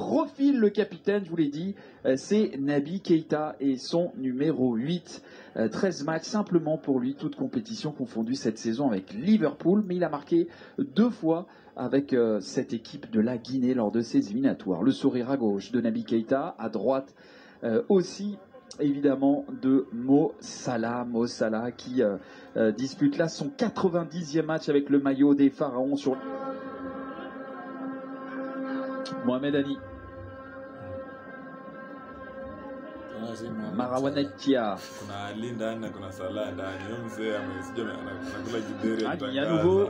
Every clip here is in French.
refile le capitaine, je vous l'ai dit, c'est Naby Keita et son numéro 8. 13 matchs simplement pour lui, toute compétition confondue cette saison avec Liverpool, mais il a marqué 2 fois avec cette équipe de la Guinée lors de ses éliminatoires. Le sourire à gauche de Naby Keita, à droite aussi évidemment de Mo Salah. Mo Salah qui dispute là son 90e match avec le maillot des Pharaons sur Mohamed Ali. Marawanetia. Ali à nouveau.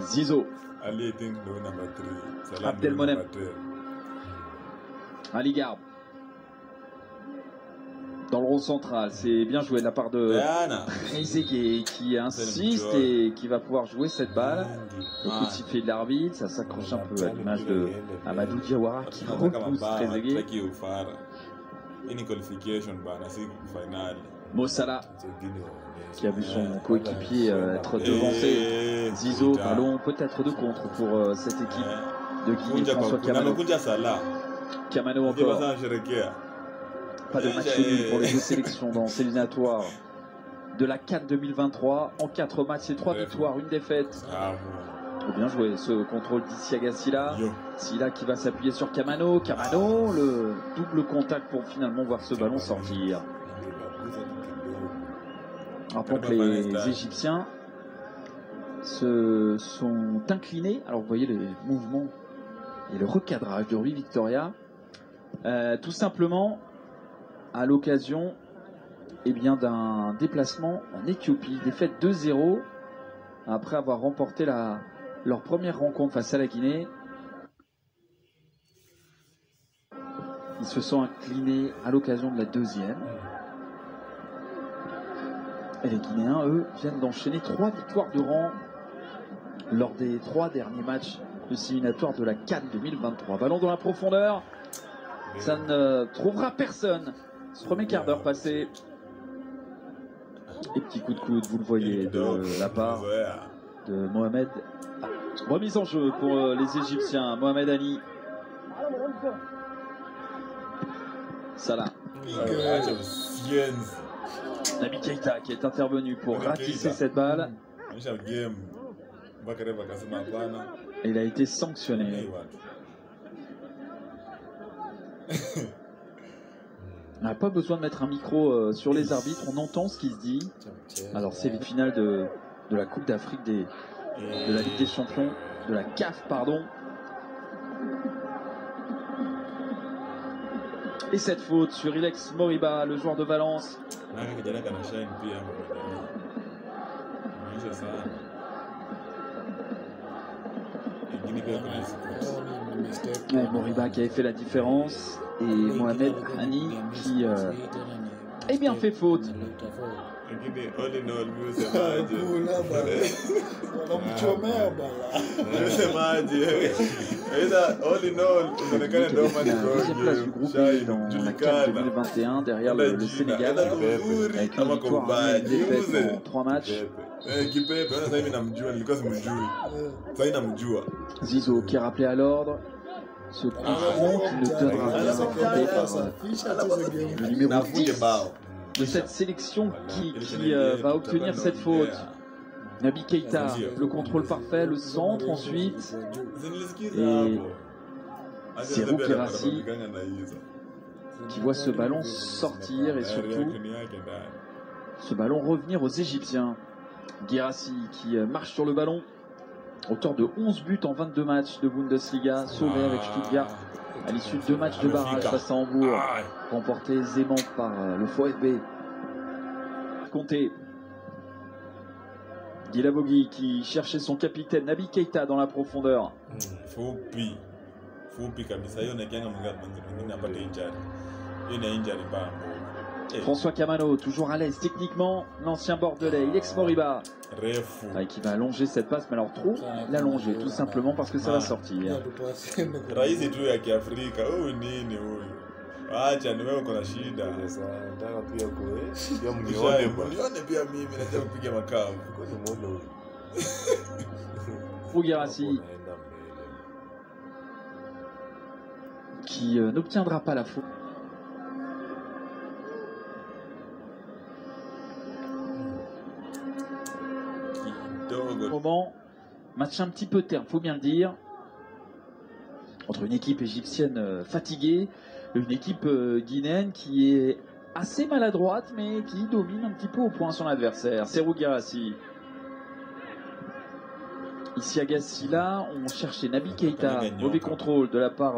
Zizo. Abdelmonem. Ali Garde. Dans le rond central, c'est bien joué de la part de Trezeguet qui insiste et qui va pouvoir jouer cette balle. Le coup de sifflet de l'arbitre, ça s'accroche un peu à l'image de Amadou Diawara qui repousse Trezeguet. Mo Salah qui a vu son coéquipier être devancé. Zizo, ballon peut-être de contre pour cette équipe de Guinée. François Kamano. Kamano encore. Pas de match nul pour les deux sélections dans ces éliminatoires de la CAN 2023. En 4 matchs, c'est 3 victoires, 1 défaite. Bien joué ce contrôle d'Isiaga Silla. Silla qui va s'appuyer sur Kamano. Kamano, le double contact pour finalement voir ce ballon sortir. Rappelons que les Égyptiens se sont inclinés. Alors vous voyez les mouvements et le recadrage de Rui Victoria. Tout simplement à l'occasion d'un déplacement en Éthiopie. Défaite 2-0 après avoir remporté leur première rencontre face à la Guinée. Ils se sont inclinés à l'occasion de la deuxième. Et les Guinéens, eux, viennent d'enchaîner 3 victoires de rang lors des 3 derniers matchs de éliminatoires de la CAN 2023. Ballon dans la profondeur. Ça ne trouvera personne. Ce premier quart d'heure passé. Et petit coup de coude, vous le voyez, de la part de Mohamed. Remise en jeu pour les Égyptiens. Mohamed Ali. Salah. Naby Keita qui est intervenu pour ratisser cette balle. Et il a été sanctionné. On n'a pas besoin de mettre un micro sur les arbitres, on entend ce qui se dit. Alors c'est les finales de la Coupe d'Afrique de la Ligue des Champions, de la CAF pardon. Et cette faute sur Ilex Moriba, le joueur de Valence. Moriba qui avait fait la différence et Mohamed Hani qui bien fait faute. Deuxième place du groupe dans la CAN 2021 derrière le Sénégal avec une victoire et une défaite en 3 matchs. Zizo qui est rappelé à l'ordre. Ce coup franc qui ne donnera rien remporté par le numéro 10 de cette sélection qui va obtenir cette faute. Naby Keita, le contrôle parfait, le centre ensuite. Et c'est Girassi qui voit ce ballon sortir et surtout ce ballon revenir aux Égyptiens. Girassi qui marche sur le ballon. Auteur de 11 buts en 22 matchs de Bundesliga, sauvé avec Stuttgart à l'issue de 2 matchs de barrage face à Hambourg, remporté aisément par le VfB. Compté. Guilabogui qui cherchait son capitaine Naby Keita dans la profondeur. François Kamano, toujours à l'aise techniquement, l'ancien bordelais, Ilex Moriba qui va allonger cette passe, mais alors trop l'allonger tout simplement parce que ça va sortir. pour Guirassy, qui n'obtiendra pas la faute. Moment, match un petit peu terne, faut bien le dire, entre une équipe égyptienne fatiguée, une équipe guinéenne qui est assez maladroite mais qui domine un petit peu au point son adversaire. Serhou Guirassy. Ici à Gassila, on cherchait Naby Keita, mauvais contrôle de la part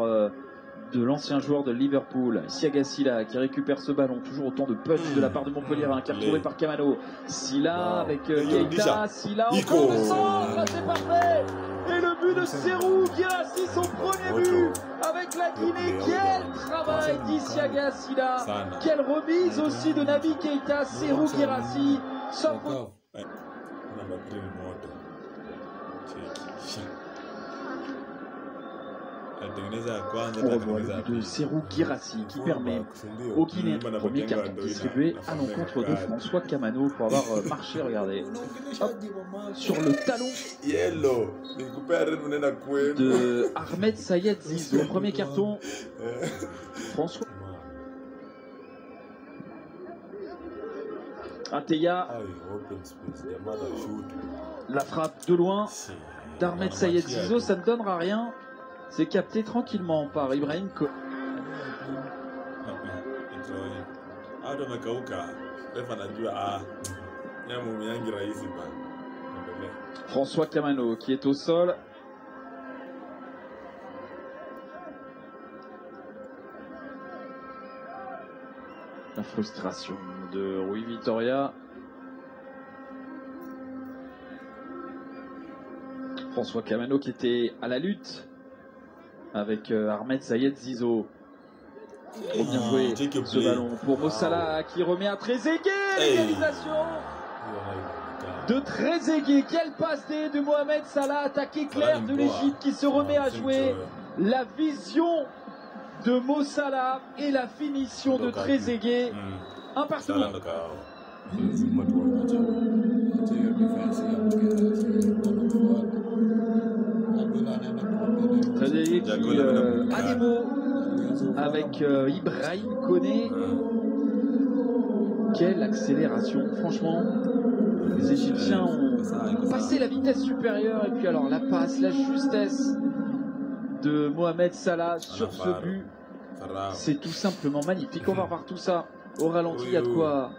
de l'ancien joueur de Liverpool. Ici à Gassila qui récupère ce ballon, toujours autant de punch de la part de Montpellier, qui est retrouvé par Kamano. Silla avec Keita, Silla encore le centre, c'est parfait. Et le but de Serhou Guirassy, son premier but avec la Guinée. Quel travail d'Isia Gassila, quelle remise aussi de Naby Keita. Serhou Guirassy sans faute. On revoit le but de Serhou Guirassy qui permet aux Guinéens premier carton distribué à l'encontre de François Kamano pour avoir marché, regardez, hop, sur le talon de Ahmed Sayed Zizo. Premier carton, François. Ateya, la frappe de loin d'Ahmed Sayed Zizo, ça ne donnera rien. C'est capté tranquillement par Ibrahim Koné. François Kamano qui est au sol. La frustration de Rui Vitoria. François Kamano qui était à la lutte avec Ahmed Sayed Zizo. Trop bien joué ce ballon pour Mossala qui remet à Trezeguet. L'égalisation de Trezeguet. Quelle passe de Mohamed Salah. Attaque éclair de l'Égypte qui se remet à jouer. La vision de Mossala et la finition de Trezeguet. Un partout. Trezeguet qui a des mots avec Ibrahim Koné. Quelle accélération, franchement. Les Égyptiens ont passé la vitesse supérieure et puis alors la passe, la justesse de Mohamed Salah sur ce but, c'est tout simplement magnifique. On va voir tout ça au ralenti. Il y a de quoi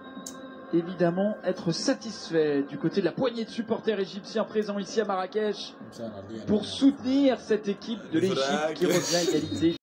évidemment être satisfait du côté de la poignée de supporters égyptiens présents ici à Marrakech pour soutenir cette équipe de l'Égypte qui revient à égalité.